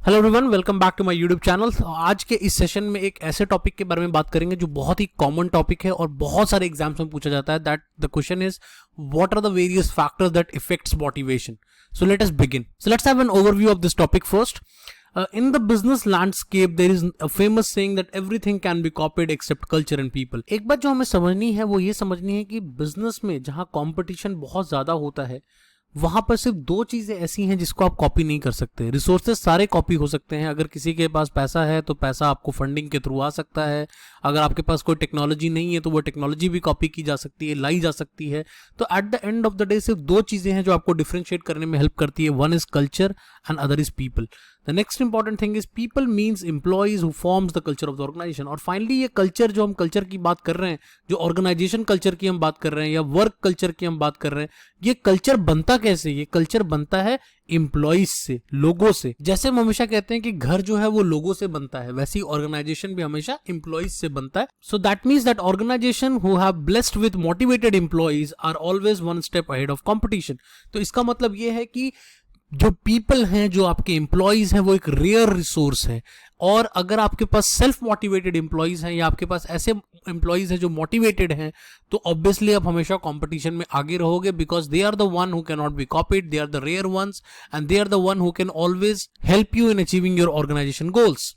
Hello everyone, welcome back to my YouTube channel. आज के इस सेशन में एक ऐसे टॉपिक के बारे में बात करेंगे जो बहुत ही कॉमन टॉपिक है और बहुत सारे एग्जाम्स में पूछा जाता है। That the question is what are the various factors that effects motivation. So let us begin. So let's have an overview of this topic first. In the business landscape, there is a famous saying that everything can be copied except culture and people. एक बात जो हमें समझनी है वो ये समझनी है कि बिजनेस में जहां कंपटीशन बहुत ज्यादा होता है वहां पर सिर्फ दो चीजें ऐसी हैं जिसको आप कॉपी नहीं कर सकते। रिसोर्सेज सारे कॉपी हो सकते हैं। अगर किसी के पास पैसा है तो पैसा आपको फंडिंग के थ्रू आ सकता है। अगर आपके पास कोई टेक्नोलॉजी नहीं है तो वो टेक्नोलॉजी भी कॉपी की जा सकती है, लाई जा सकती है। तो at the end of the day सिर्फ दो चीजें हैं जो आपको डिफरेंशिएट करने में हेल्प करती है। One is culture and other is people. The next important thing is people means employees who forms the culture of the organization. और फाइनली ये कल्चर जो हम कल्चर की बात कर रहे हैं, जो ऑर्गेनाइजेशन कल्चर की हम बात कर रहे हैं या वर्क कल्चर की हम बात कर रहे हैं, ये कल्चर बनता कैसे? ये कल्चर बनता है एम्प्लॉइज से, लोगों से। जैसे हम हमेशा कहते हैं कि घर जो है वो लोगों से बनता है, वैसे ही ऑर्गेनाइजेशन भी हमेशा एम्प्लॉइज से बनता है। So that means that organization who have blessed with motivated employees are always one step ahead of competition. तो इसका मतलब ये है कि जो पीपल हैं, जो आपके एम्प्लॉइज हैं, वो एक रेयर रिसोर्स है। और अगर आपके पास सेल्फ मोटिवेटेड एम्प्लॉइज हैं या आपके पास ऐसे एम्प्लॉइज हैं जो मोटिवेटेड हैं, तो ऑब्वियसली आप हमेशा कंपटीशन में आगे रहोगे, because they are the one who can not be copied, they are the rare ones and they are the one who can always help you in achieving your organization goals.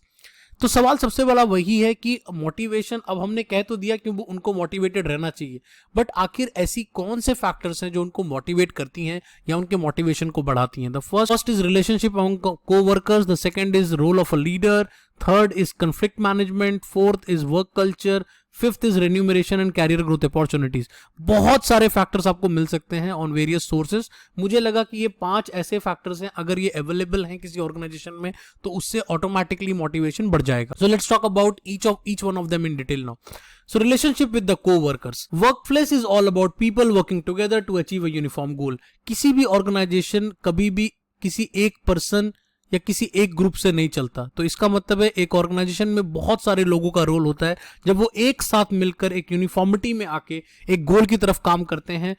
तो सवाल सबसे बड़ा वही है कि मोटिवेशन, अब हमने कह तो दिया कि वो उनको मोटिवेटेड रहना चाहिए, बट आखिर ऐसी कौन से फैक्टर्स हैं जो उनको मोटिवेट करती हैं या उनके मोटिवेशन को बढ़ाती हैं। The first is relationship among co-workers, the second is role of a leader, third is conflict management, fourth is work culture, fifth is remuneration and career growth opportunities. बहुत सारे फैक्टर्स आपको मिल सकते हैं ऑन वेरियस सोर्सेज। मुझे लगा कि ये 5 ऐसे फैक्टर्स हैं, अगर ये अवेलेबल हैं किसी ऑर्गेनाइजेशन में तो उससे ऑटोमेटिकली मोटिवेशन बढ़ जाएगा। So let's talk about each one of them in detail now. So relationship with the co-workers. Workplace is all about people working together to achieve a uniform goal. किसी भी organisation कभी भी किसी एक person या किसी एक ग्रुप से नहीं चलता। तो इसका मतलब है एक ऑर्गेनाइजेशन में बहुत सारे लोगों का रोल होता है। जब वो एक साथ मिलकर एक यूनिफॉर्मिटी में आके एक गोल की तरफ काम करते हैं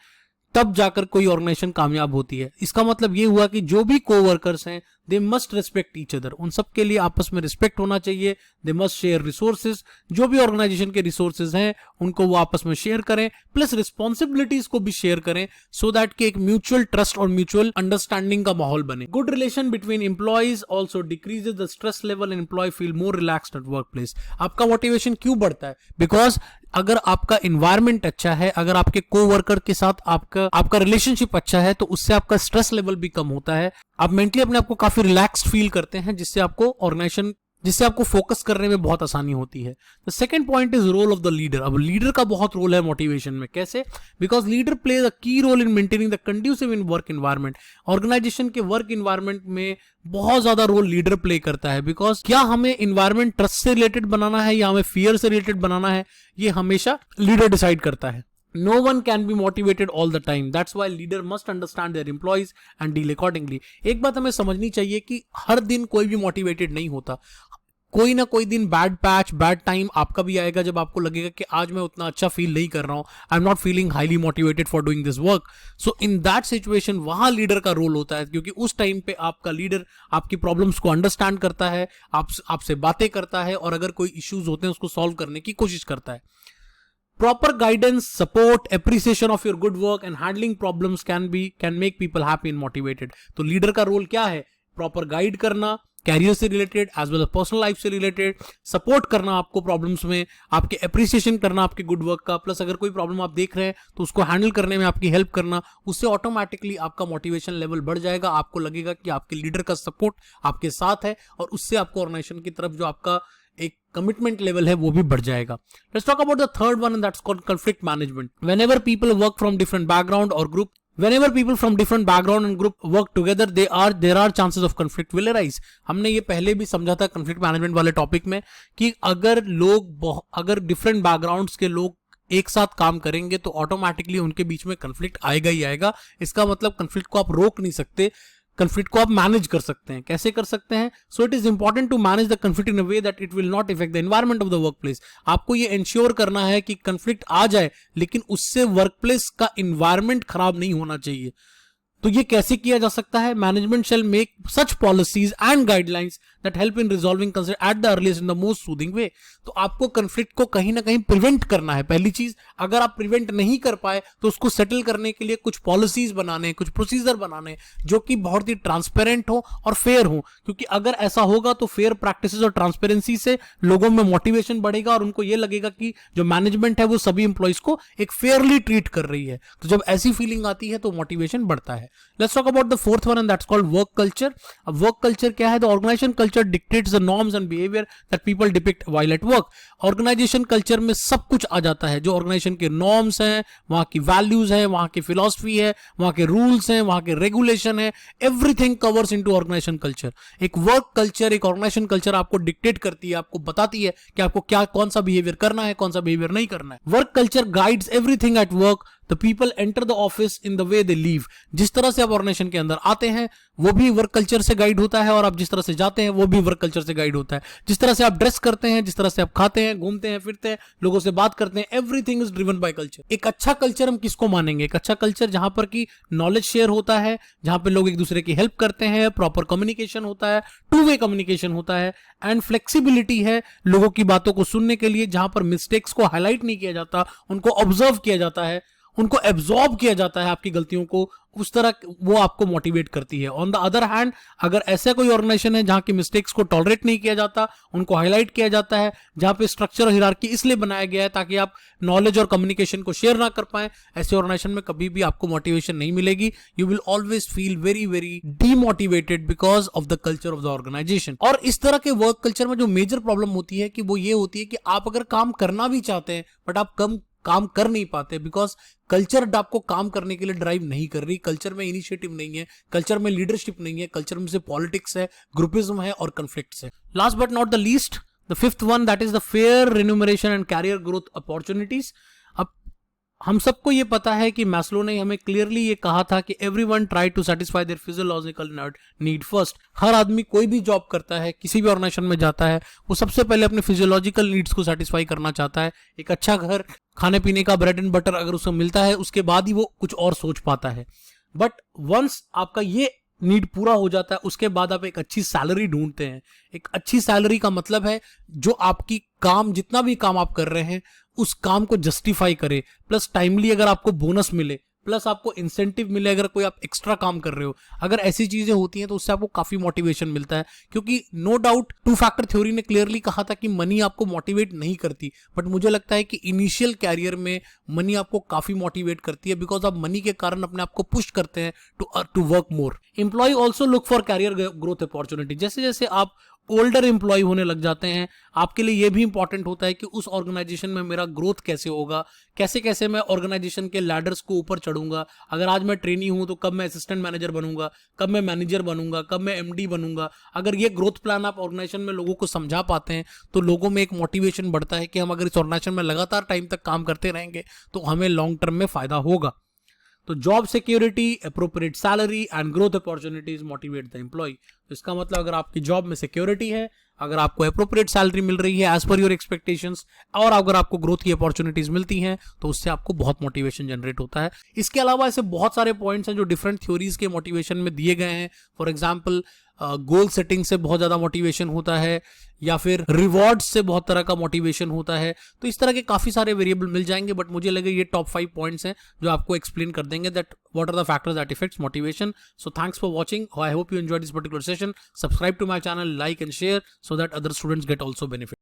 तब जाकर कोई ऑर्गेनाइजेशन कामयाब होती है। इसका मतलब ये हुआ कि जो भी कोवर्कर्स हैं they must respect each other. उन सब के लिए आपस में रिस्पेक्ट होना चाहिए। They must share resources. जो भी ऑर्गेनाइजेशन के रिसोर्सेज हैं उनको वो आपस में शेयर करें, प्लस रिस्पॉन्सिबिलिटीज को भी शेयर करें, सो दैट कि एक म्यूचुअल ट्रस्ट और म्यूचुअल अंडरस्टैंडिंग का माहौल बने। Good relation between employees also decreases the stress level and employee feel more relaxed at work place. आपका मोटिवेशन क्यों बढ़ता है? बिकॉज अगर आपका इन्वायरमेंट अच्छा है, अगर आपके कोवर्कर के साथ आपका रिलेशनशिप अच्छा है, तो उससे आपका स्ट्रेस लेवल भी कम होता है। आप मेंटली अपने आप को काफी रिलैक्स्ड फील करते हैं, जिससे आपको फोकस करने में बहुत आसानी होती है। The second point is role of the leader. अब लीडर का बहुत रोल है मोटिवेशन में। कैसे? Because leader plays a key role in maintaining the conducive in work environment. Organization के वर्क एनवायरनमेंट में बहुत ज्यादा रोल लीडर प्ले करता है। बिकॉज क्या हमें एनवायरनमेंट ट्रस्ट से रिलेटेड बनाना है या हमें फियर से रिलेटेड बनाना है, ये हमेशा लीडर डिसाइड करता है। No one can be motivated all the time. That's why leader must understand their employees and deal accordingly. एक बात हमें समझनी चाहिए कि हर दिन कोई भी मोटिवेटेड नहीं होता। कोई ना कोई दिन बैड पैच, बैड टाइम आपका भी आएगा जब आपको लगेगा कि आज मैं उतना अच्छा फील नहीं कर रहा हूं, I am not feeling highly motivated for doing this work. So in that situation वहां लीडर का रोल होता है, क्योंकि उस टाइम पे आपका लीडर आपकी प्रॉब्लम्स को अंडरस्टैंड करता है, आपसे बातें करता है और अगर कोई इश्यूज होते हैं उसको सॉल्व करने की कोशिश करता है। Proper guidance, support, appreciation of your good work and handling problems can make people happy and motivated. तो लीडर का रोल क्या है? प्रॉपर गाइड करना, कैरियर से related as well as personal life से रिलेटेड, सपोर्ट करना आपको प्रॉब्लम्स में, आपके अप्रिसिएशन करना आपके गुड वर्क का, प्लस अगर कोई प्रॉब्लम आप देख रहे हैं तो उसको हैंडल करने में आपकी हेल्प करना। उससे ऑटोमेटिकली आपका मोटिवेशन लेवल बढ़ जाएगा। आपको लगेगा कि आपके लीडर का सपोर्ट आपके साथ है और उससे आपको ऑर्गेनाइजेशन की तरफ जो आपका एक कमिटमेंट लेवल है वो भी बढ़ जाएगा। Let's talk about the third one, and that's called conflict management. Whenever people from different background and group work together, there are chances of conflict will arise. हमने ये पहले भी समझा था conflict management वाले टॉपिक में कि अगर डिफरेंट बैकग्राउंड्स के लोग एक साथ काम करेंगे तो ऑटोमेटिकली उनके बीच में कंफ्लिक्ट आएगा ही आएगा। इसका मतलब कंफ्लिक्ट को आप रोक नहीं सकते, कंफ्लिक्ट को आप मैनेज कर सकते हैं। कैसे कर सकते हैं? So it is important to manage the conflict in a way that it will not effect the environment of the work place. आपको ये इंश्योर करना है कि कंफ्लिक्ट आ जाए लेकिन उससे वर्क प्लेस का एनवायरनमेंट खराब नहीं होना चाहिए। तो ये कैसे किया जा सकता है? Management shall make such policies and guidelines that help in resolving conflict at the earliest in the most soothing way. तो आपको कंफ्लिक्ट को कहीं ना कहीं प्रिवेंट करना है। पहली चीज, अगर आप प्रिवेंट नहीं कर पाए तो उसको सेटल करने के लिए कुछ पॉलिसीज बनाने, कुछ प्रोसीजर बनाने जो कि बहुत ही ट्रांसपेरेंट हो और फेयर हो, क्योंकि अगर ऐसा होगा तो फेयर प्रैक्टिसेस और ट्रांसपेरेंसी से लोगों में मोटिवेशन बढ़ेगा और उनको ये लगेगा कि जो मैनेजमेंट है वो सभी इंप्लॉइज को एक फेयरली ट्रीट कर रही है। तो जब ऐसी फीलिंग आती है तो मोटिवेशन बढ़ता है। Let's talk about the fourth one and that's called work culture. अब वर्क कल्चर क्या है? The organisation culture dictates the norms and behaviour that people depict while at work. Organisation culture में सब कुछ आ जाता है, जो ऑर्गेनाइजेशन के नॉर्म्स हैं, वहां की वैल्यूज है, वहां की फिलॉसफी है, वहां के रूल्स हैं, वहां के रेगुलेशन है, everything covers into organisation culture. एक वर्क कल्चर, एक ऑर्गेनाइजेशन कल्चर आपको डिक्टेट करती है, आपको बताती है कि आपको क्या, कौन सा बिहेवियर करना है, कौन सा बिहेवियर नहीं करना है। Work culture guides everything at work. The people enter the office in the way they leave. जिस तरह से आप ऑर्गेनाइजेशन के अंदर आते हैं वो भी वर्क कल्चर से गाइड होता है, और आप जिस तरह से जाते हैं वो भी वर्क कल्चर से गाइड होता है। जिस तरह से आप ड्रेस करते हैं, जिस तरह से आप खाते हैं, घूमते हैं, फिरते हैं, लोगों से बात करते हैं, everything is driven by culture. एक अच्छा कल्चर हम किसको मानेंगे? एक अच्छा कल्चर जहां पर की नॉलेज शेयर होता है, जहां पे लोग एक दूसरे की हेल्प करते हैं, प्रॉपर कम्युनिकेशन होता है, टू वे कम्युनिकेशन होता है, एंड फ्लेक्सिबिलिटी है लोगों की बातों को सुनने के लिए, जहां पर मिस्टेक्स को हाईलाइट नहीं किया जाता, उनको ऑब्जर्व किया जाता है, उनको एब्जॉर्ब किया जाता है आपकी गलतियों को, उस तरह वो आपको मोटिवेट करती है। ऑन द अदर हैंड, अगर ऐसा कोई ऑर्गेनाइजेशन है जहां की मिस्टेक्स को टॉलरेट नहीं किया जाता, उनको हाईलाइट किया जाता है, जहां पे स्ट्रक्चर और हियरार्की इसलिए बनाया गया है ताकि आप नॉलेज और कम्युनिकेशन को शेयर ना कर पाए, ऐसे ऑर्गेनाइजेशन में कभी भी आपको मोटिवेशन नहीं मिलेगी। You will always feel very very demotivated because of the culture of the organisation. और इस तरह के वर्क कल्चर में जो मेजर प्रॉब्लम होती है कि वो ये होती है कि आप अगर काम करना भी चाहते हैं बट आप काम कर नहीं पाते, बिकॉज कल्चर आपको काम करने के लिए ड्राइव नहीं कर रही। कल्चर में इनिशिएटिव नहीं है, कल्चर में लीडरशिप नहीं है, कल्चर में से पॉलिटिक्स है, ग्रुपिज्म है और कन्फ्लिक्ट्स है। Last but not the least, the fifth one, that is the fair remuneration and career growth opportunities. अब हम सबको ये पता है कि मैस्लो ने हमें क्लियरली ये कहा था कि everyone try to satisfy their physiological need first. हर आदमी कोई भी जॉब करता है, किसी भी ऑर्गेनाइजेशन में जाता है, वो सबसे पहले अपने फिजियोलॉजिकल नीड्स को सेटिस्फाई करना चाहता है। एक अच्छा घर, खाने पीने का ब्रेड एंड बटर अगर उसको मिलता है, उसके बाद ही वो कुछ और सोच पाता है। बट वंस आपका ये नीड पूरा हो जाता है, उसके बाद आप एक अच्छी सैलरी ढूंढते हैं। एक अच्छी सैलरी का मतलब है जो आपकी काम, जितना भी काम आप कर रहे हैं उस काम को जस्टिफाई करे, प्लस टाइमली अगर आपको बोनस मिले, प्लस आपको इंसेंटिव मिले अगर कोई आप एक्स्ट्रा काम कर रहे हो। अगर ऐसी चीजें होती हैं तो उससे आपको काफी मोटिवेशन मिलता है, क्योंकि no doubt two factor theory ने क्लियरली कहा था कि मनी आपको मोटिवेट नहीं करती, बट मुझे लगता है कि इनिशियल कैरियर में मनी आपको काफी मोटिवेट करती है, बिकॉज आप मनी के कारण अपने आप को पुश करते हैं to work more. Employ also look for career growth opportunity. जैसे जैसे आप ओल्डर एम्प्लॉय होने लग जाते हैं, आपके लिए यह भी इंपॉर्टेंट होता है कि उस ऑर्गेनाइजेशन में मेरा ग्रोथ कैसे होगा, कैसे कैसे मैं ऑर्गेनाइजेशन के लैडर्स को ऊपर चढ़ूंगा। अगर आज मैं ट्रेनी हूं तो कब मैं असिस्टेंट मैनेजर बनूंगा, कब मैं मैनेजर बनूंगा, कब मैं एमडी बनूंगा। अगर ये ग्रोथ प्लान आप ऑर्गेनाइजेशन में लोगों को समझा पाते हैं तो लोगों में एक मोटिवेशन बढ़ता है कि हम अगर इस ऑर्गेनाइजेशन में लगातार टाइम तक काम करते रहेंगे तो हमें लॉन्ग टर्म में फायदा होगा। तो job security, appropriate salary and growth opportunities motivate the employ. तो इसका मतलब अगर आपकी जॉब में सिक्योरिटी है, अगर आपको अप्रोप्रिएट सैलरी मिल रही है एज पर योर एक्सपेक्टेशंस, और अगर आपको ग्रोथ की अपॉर्चुनिटीज मिलती हैं तो उससे आपको बहुत मोटिवेशन जनरेट होता है। इसके अलावा ऐसे बहुत सारे पॉइंट्स हैं जो डिफरेंट थ्योरीज के मोटिवेशन में दिए गए हैं। फॉर एग्जाम्पल गोल सेटिंग से बहुत ज्यादा मोटिवेशन होता है, या फिर रिवॉर्ड्स से बहुत तरह का मोटिवेशन होता है। तो इस तरह के काफी सारे वेरिएबल मिल जाएंगे, बट मुझे लगे ये टॉप 5 पॉइंट्स हैं जो आपको एक्सप्लेन कर देंगे that what are the factors that effects motivation. So thanks for watching, I hope you enjoyed this particular session. Subscribe to my channel, like and share so that other students get also benefit.